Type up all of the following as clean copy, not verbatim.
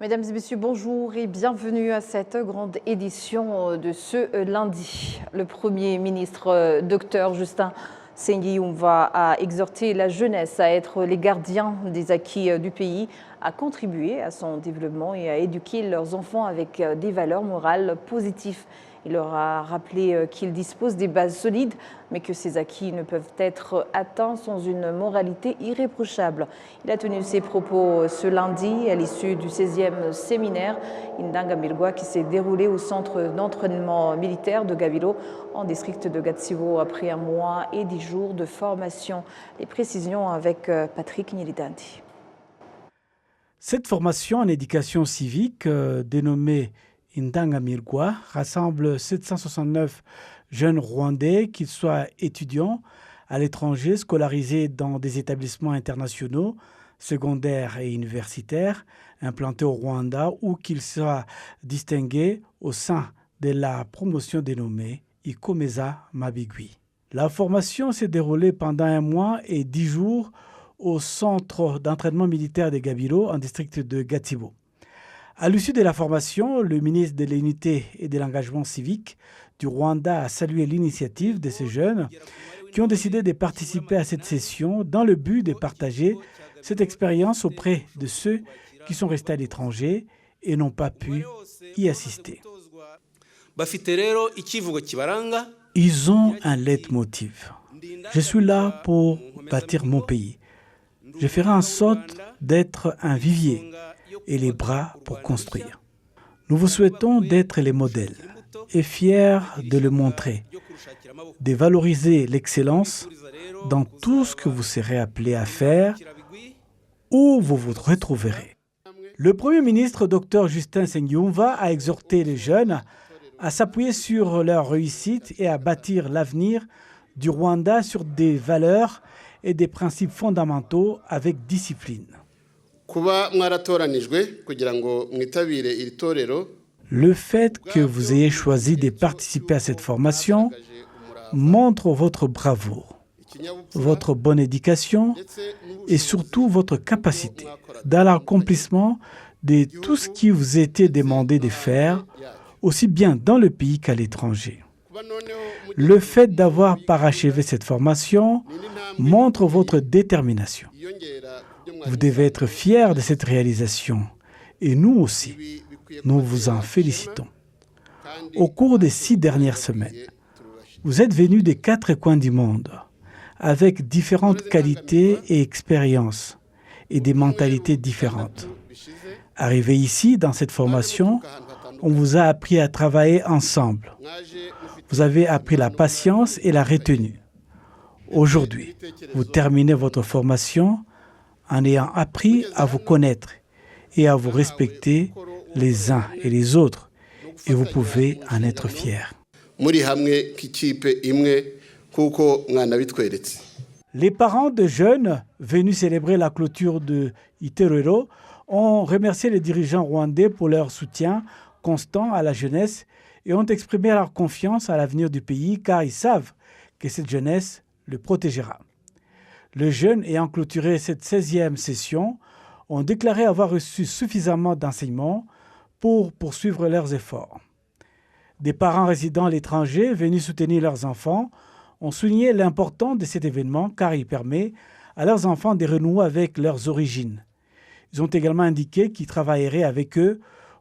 Mesdames et messieurs, bonjour et bienvenue à cette grande édition de ce lundi. Le Premier ministre Dr Justin Senghioumva a exhorté la jeunesse à être les gardiens des acquis du pays, à contribuer à son développement et à éduquer leurs enfants avec des valeurs morales positives. Il leur a rappelé qu'ils disposent des bases solides, mais que ces acquis ne peuvent être atteints sans une moralité irréprochable. Il a tenu ses propos ce lundi à l'issue du 16e séminaire Indanga Mirgwa qui s'est déroulé au centre d'entraînement militaire de Gabiro, en district de Gatsibo, après un mois et 10 jours de formation. Les précisions avec Patrick Nyiridanti. Cette formation en éducation civique, dénommée Indanga Mirgwa, rassemble 769 jeunes Rwandais, qu'ils soient étudiants à l'étranger, scolarisés dans des établissements internationaux, secondaires et universitaires, implantés au Rwanda, ou qu'ils soient distingués au sein de la promotion dénommée Ikomeza Mabigwi. La formation s'est déroulée pendant un mois et 10 jours au centre d'entraînement militaire de Gabiro, en district de Gatsibo. À l'issue de la formation, le ministre de l'Unité et de l'Engagement civique du Rwanda a salué l'initiative de ces jeunes qui ont décidé de participer à cette session dans le but de partager cette expérience auprès de ceux qui sont restés à l'étranger et n'ont pas pu y assister. Ils ont un leitmotiv. Je suis là pour bâtir mon pays. Je ferai en sorte d'être un vivier et les bras pour construire. Nous vous souhaitons d'être les modèles et fiers de le montrer, de valoriser l'excellence dans tout ce que vous serez appelés à faire, où vous vous retrouverez. Le Premier ministre Dr Justin Senghioumva a exhorté les jeunes à s'appuyer sur leur réussite et à bâtir l'avenir du Rwanda sur des valeurs et des principes fondamentaux avec discipline. Le fait que vous ayez choisi de participer à cette formation montre votre bravoure, votre bonne éducation et surtout votre capacité dans l'accomplissement de tout ce qui vous était demandé de faire, aussi bien dans le pays qu'à l'étranger. Le fait d'avoir parachevé cette formation montre votre détermination. Vous devez être fiers de cette réalisation et nous aussi, nous vous en félicitons. Au cours des 6 dernières semaines, vous êtes venus des 4 coins du monde avec différentes qualités et expériences et des mentalités différentes. Arrivés ici, dans cette formation, on vous a appris à travailler ensemble. Vous avez appris la patience et la retenue. Aujourd'hui, vous terminez votre formation en ayant appris à vous connaître et à vous respecter les uns et les autres, et vous pouvez en être fiers. Les parents de jeunes venus célébrer la clôture de Itorero ont remercié les dirigeants rwandais pour leur soutien constant à la jeunesse et ont exprimé leur confiance à l'avenir du pays car ils savent que cette jeunesse le protégera. Les jeunes ayant clôturé cette 16e session ont déclaré avoir reçu suffisamment d'enseignements pour poursuivre leurs efforts. Des parents résidant à l'étranger venus soutenir leurs enfants ont souligné l'importance de cet événement car il permet à leurs enfants de renouer avec leurs origines. Ils ont également indiqué qu'ils travailleraient avec eux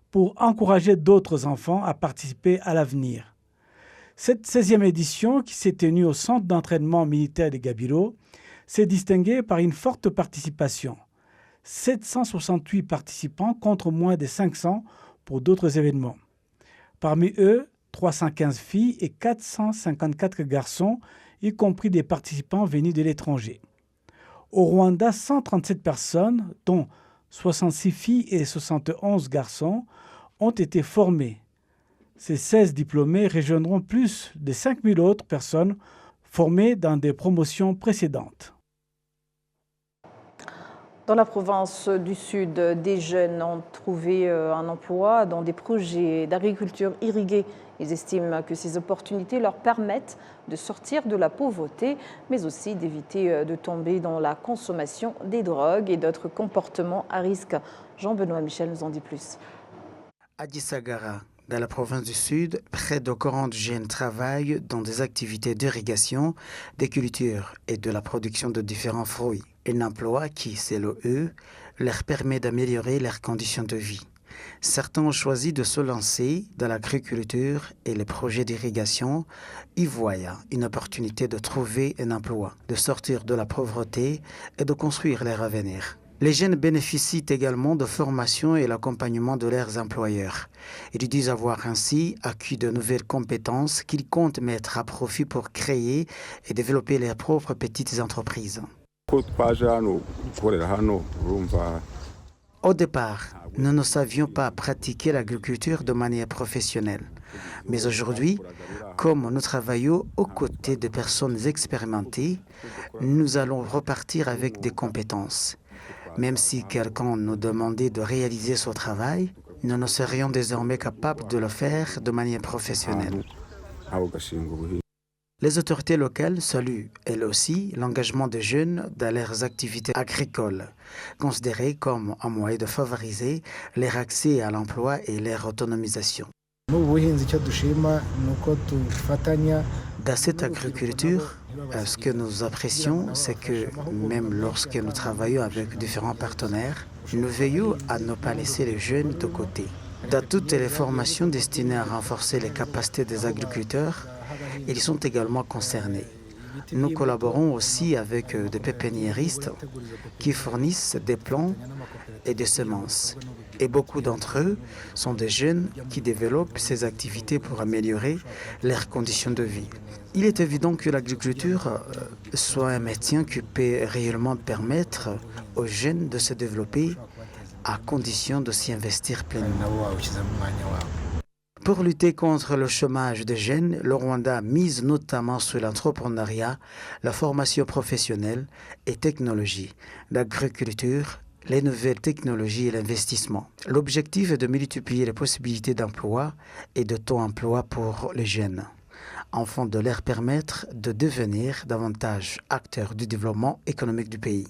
pour encourager d'autres enfants à participer à l'avenir. Cette 16e édition, qui s'est tenue au centre d'entraînement militaire de Gabiro, s'est distinguée par une forte participation. 768 participants contre moins de 500 pour d'autres événements. Parmi eux, 315 filles et 454 garçons, y compris des participants venus de l'étranger. Au Rwanda, 137 personnes, dont 66 filles et 71 garçons, ont été formés. Ces 16 diplômés rejoindront plus de 5000 autres personnes formées dans des promotions précédentes. Dans la province du Sud, des jeunes ont trouvé un emploi dans des projets d'agriculture irriguée. Ils estiment que ces opportunités leur permettent de sortir de la pauvreté, mais aussi d'éviter de tomber dans la consommation des drogues et d'autres comportements à risque. Jean-Benoît Michel nous en dit plus. À Dissagara, dans la province du Sud, près de 40 jeunes travaillent dans des activités d'irrigation, de culture et de la production de différents fruits. Un emploi qui, selon eux, leur permet d'améliorer leurs conditions de vie. Certains ont choisi de se lancer dans l'agriculture et les projets d'irrigation, y voyant une opportunité de trouver un emploi, de sortir de la pauvreté et de construire leur avenir. Les jeunes bénéficient également de formation et l'accompagnement de leurs employeurs. Ils disent avoir ainsi acquis de nouvelles compétences qu'ils comptent mettre à profit pour créer et développer leurs propres petites entreprises. Au départ, nous ne savions pas pratiquer l'agriculture de manière professionnelle. Mais aujourd'hui, comme nous travaillons aux côtés de personnes expérimentées, nous allons repartir avec des compétences. Même si quelqu'un nous demandait de réaliser ce travail, nous ne serions désormais capables de le faire de manière professionnelle. Les autorités locales saluent, elles aussi, l'engagement des jeunes dans leurs activités agricoles, considérées comme un moyen de favoriser leur accès à l'emploi et leur autonomisation. Dans cette agriculture, ce que nous apprécions, c'est que même lorsque nous travaillons avec différents partenaires, nous veillons à ne pas laisser les jeunes de côté. Dans toutes les formations destinées à renforcer les capacités des agriculteurs, ils sont également concernés. Nous collaborons aussi avec des pépiniéristes qui fournissent des plants et des semences. Et beaucoup d'entre eux sont des jeunes qui développent ces activités pour améliorer leurs conditions de vie. Il est évident que l'agriculture soit un métier qui peut réellement permettre aux jeunes de se développer à condition de s'y investir pleinement. Pour lutter contre le chômage des jeunes, le Rwanda mise notamment sur l'entrepreneuriat, la formation professionnelle et technologie, l'agriculture, les nouvelles technologies et l'investissement. L'objectif est de multiplier les possibilités d'emploi et de taux-emploi pour les jeunes, afin de leur permettre de devenir davantage acteurs du développement économique du pays.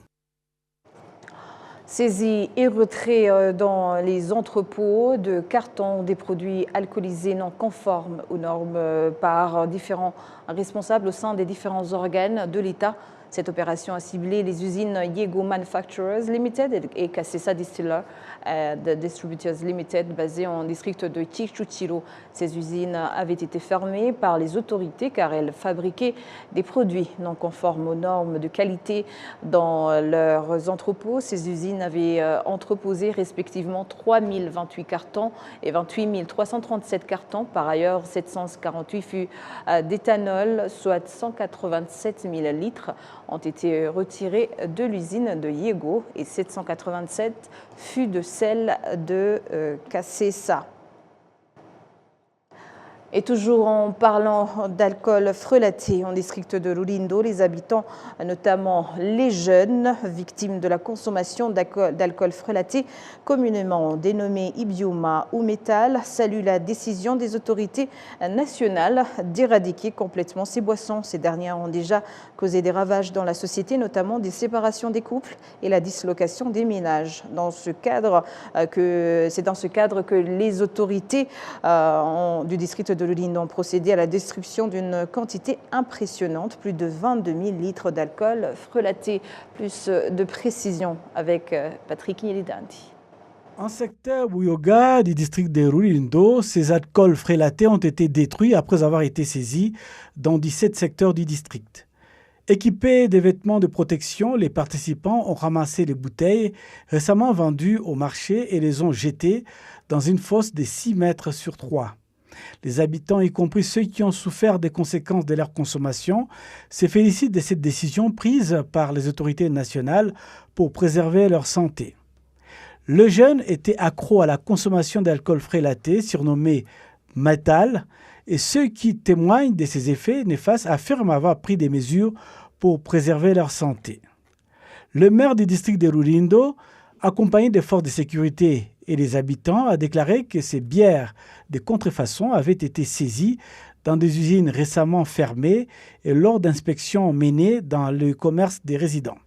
Saisie et retrait dans les entrepôts de cartons des produits alcoolisés non conformes aux normes par différents responsables au sein des différents organes de l'État. Cette opération a ciblé les usines Yego Manufacturers Limited et Kasesa Distiller Distributors Limited basées en district de Kicukiro. Ces usines avaient été fermées par les autorités car elles fabriquaient des produits non conformes aux normes de qualité dans leurs entrepôts. Ces usines avaient entreposé respectivement 3028 cartons et 28 337 cartons. Par ailleurs, 748 fûts d'éthanol, soit 187 000 litres, ont été retirés de l'usine de Yego et 787 fûts de sel de Kasesa. Et toujours en parlant d'alcool frelaté en district de Rulindo, les habitants, notamment les jeunes, victimes de la consommation d'alcool frelaté, communément dénommé Ibioma ou métal, saluent la décision des autorités nationales d'éradiquer complètement ces boissons. Ces dernières ont déjà causé des ravages dans la société, notamment des séparations des couples et la dislocation des ménages. C'est dans ce cadre que les autorités du district de Lulindo ont procédé à la destruction d'une quantité impressionnante, plus de 22 000 litres d'alcool frelaté. Plus de précision avec Patrick Yelidandi. En secteur Buyoga du district de Rulindo, ces alcools frelatés ont été détruits après avoir été saisis dans 17 secteurs du district. Équipés des vêtements de protection, les participants ont ramassé les bouteilles récemment vendues au marché et les ont jetées dans une fosse de 6 mètres sur 3. Les habitants, y compris ceux qui ont souffert des conséquences de leur consommation, se félicitent de cette décision prise par les autorités nationales pour préserver leur santé. Le jeune était accro à la consommation d'alcool frelaté, surnommé métal, et ceux qui témoignent de ces effets néfastes affirment avoir pris des mesures pour préserver leur santé. Le maire du district de Rulindo, accompagné des forces de sécurité et des habitants, a déclaré que ces bières de contrefaçon avaient été saisies dans des usines récemment fermées et lors d'inspections menées dans le commerce des résidents.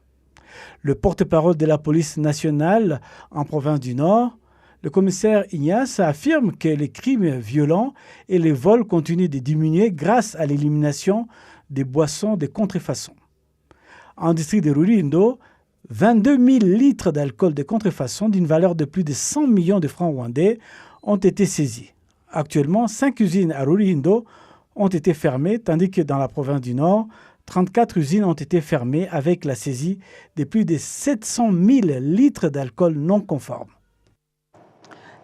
Le porte-parole de la police nationale en province du Nord, le commissaire Ignace, affirme que les crimes violents et les vols continuent de diminuer grâce à l'élimination des boissons de contrefaçon. En district de Rulindo, 22 000 litres d'alcool de contrefaçon d'une valeur de plus de 100 millions de francs rwandais ont été saisis. Actuellement, 5 usines à Rulindo ont été fermées, tandis que dans la province du Nord, 34 usines ont été fermées avec la saisie de plus de 700 000 litres d'alcool non conforme.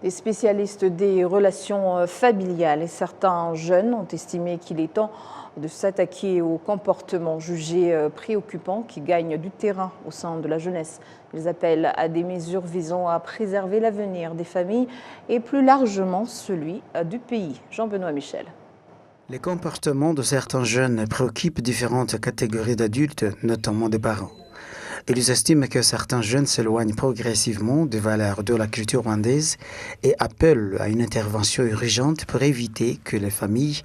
Les spécialistes des relations familiales et certains jeunes ont estimé qu'il est temps de s'attaquer aux comportements jugés préoccupants qui gagnent du terrain au sein de la jeunesse. Ils appellent à des mesures visant à préserver l'avenir des familles et plus largement celui du pays. Jean-Benoît Michel. Les comportements de certains jeunes préoccupent différentes catégories d'adultes, notamment des parents. Ils estiment que certains jeunes s'éloignent progressivement des valeurs de la culture rwandaise et appellent à une intervention urgente pour éviter que les familles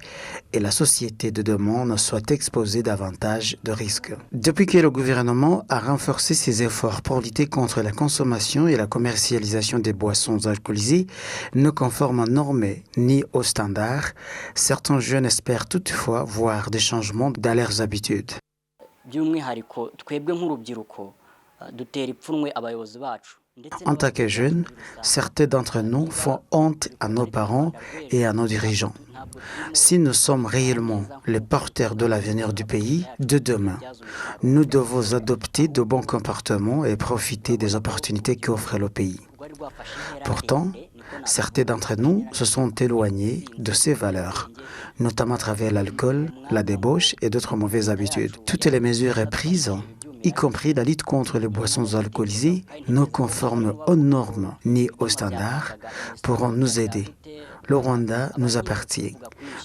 et la société de demain soient exposées davantage de risques. Depuis que le gouvernement a renforcé ses efforts pour lutter contre la consommation et la commercialisation des boissons alcoolisées non conformes aux normes ni aux standards, certains jeunes espèrent toutefois voir des changements dans leurs habitudes. En tant que jeunes, certains d'entre nous font honte à nos parents et à nos dirigeants. Si nous sommes réellement les porteurs de l'avenir du pays, de demain, nous devons adopter de bons comportements et profiter des opportunités qu'offre le pays. Pourtant, certains d'entre nous se sont éloignés de ces valeurs, notamment à travers l'alcool, la débauche et d'autres mauvaises habitudes. Toutes les mesures prises, y compris la lutte contre les boissons alcoolisées, non conformes aux normes ni aux standards, pourront nous aider. Le Rwanda nous appartient.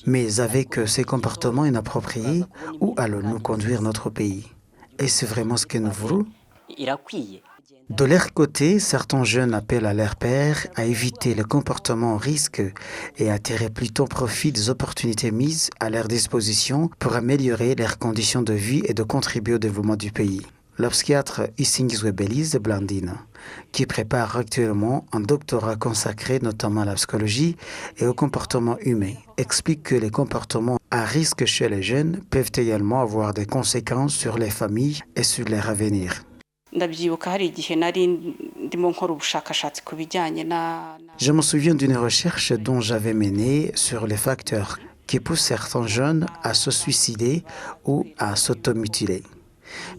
Mais avec ces comportements inappropriés, où allons-nous conduire notre pays? Est-ce vraiment ce que nous voulons? De leur côté, certains jeunes appellent à leurs pairs à éviter le comportement risque et à tirer plutôt profit des opportunités mises à leur disposition pour améliorer leurs conditions de vie et de contribuer au développement du pays. Le psychiatre Isingizwe Belize Blandine, qui prépare actuellement un doctorat consacré notamment à la psychologie et au comportement humain, explique que les comportements à risque chez les jeunes peuvent également avoir des conséquences sur les familles et sur leur avenir. Je me souviens d'une recherche dont j'avais menée sur les facteurs qui poussent certains jeunes à se suicider ou à s'automutiler.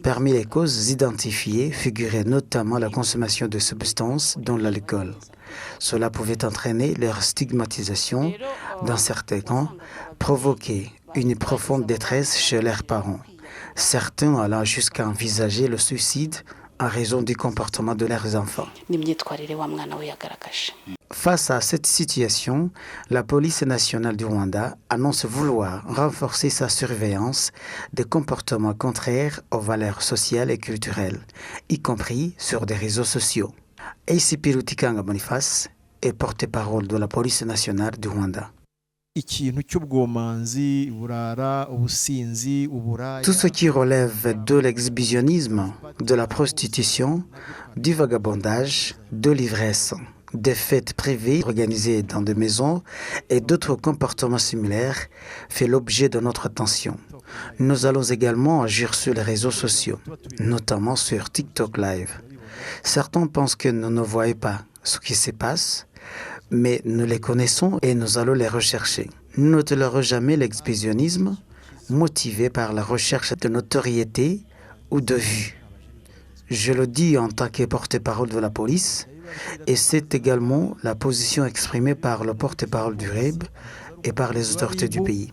Parmi les causes identifiées figurait notamment la consommation de substances dont l'alcool. Cela pouvait entraîner leur stigmatisation, dans certains cas, provoquer une profonde détresse chez leurs parents. Certains allant jusqu'à envisager le suicide en raison du comportement de leurs enfants. Face à cette situation, la police nationale du Rwanda annonce vouloir renforcer sa surveillance des comportements contraires aux valeurs sociales et culturelles, y compris sur des réseaux sociaux. ACP Rutikanga Boniface est porte-parole de la police nationale du Rwanda. Tout ce qui relève de l'exhibitionnisme, de la prostitution, du vagabondage, de l'ivresse, des fêtes privées organisées dans des maisons et d'autres comportements similaires fait l'objet de notre attention. Nous allons également agir sur les réseaux sociaux, notamment sur TikTok Live. Certains pensent que nous ne voyons pas ce qui se passe, mais nous les connaissons et nous allons les rechercher. Nous ne toléreons jamais l'exhibitionnisme motivé par la recherche de notoriété ou de vue. Je le dis en tant que porte-parole de la police, et c'est également la position exprimée par le porte-parole du REB et par les autorités du pays.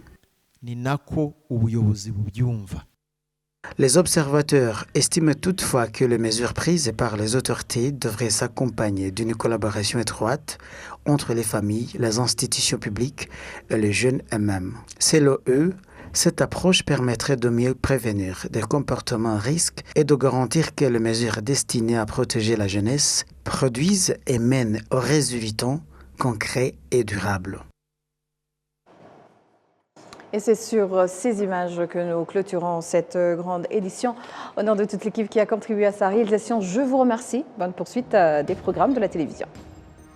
Les observateurs estiment toutefois que les mesures prises par les autorités devraient s'accompagner d'une collaboration étroite entre les familles, les institutions publiques et les jeunes eux-mêmes. Selon eux, cette approche permettrait de mieux prévenir des comportements à risque et de garantir que les mesures destinées à protéger la jeunesse produisent et mènent aux résultats concrets et durables. Et c'est sur ces images que nous clôturons cette grande édition. Au nom de toute l'équipe qui a contribué à sa réalisation, je vous remercie. Bonne poursuite des programmes de la télévision.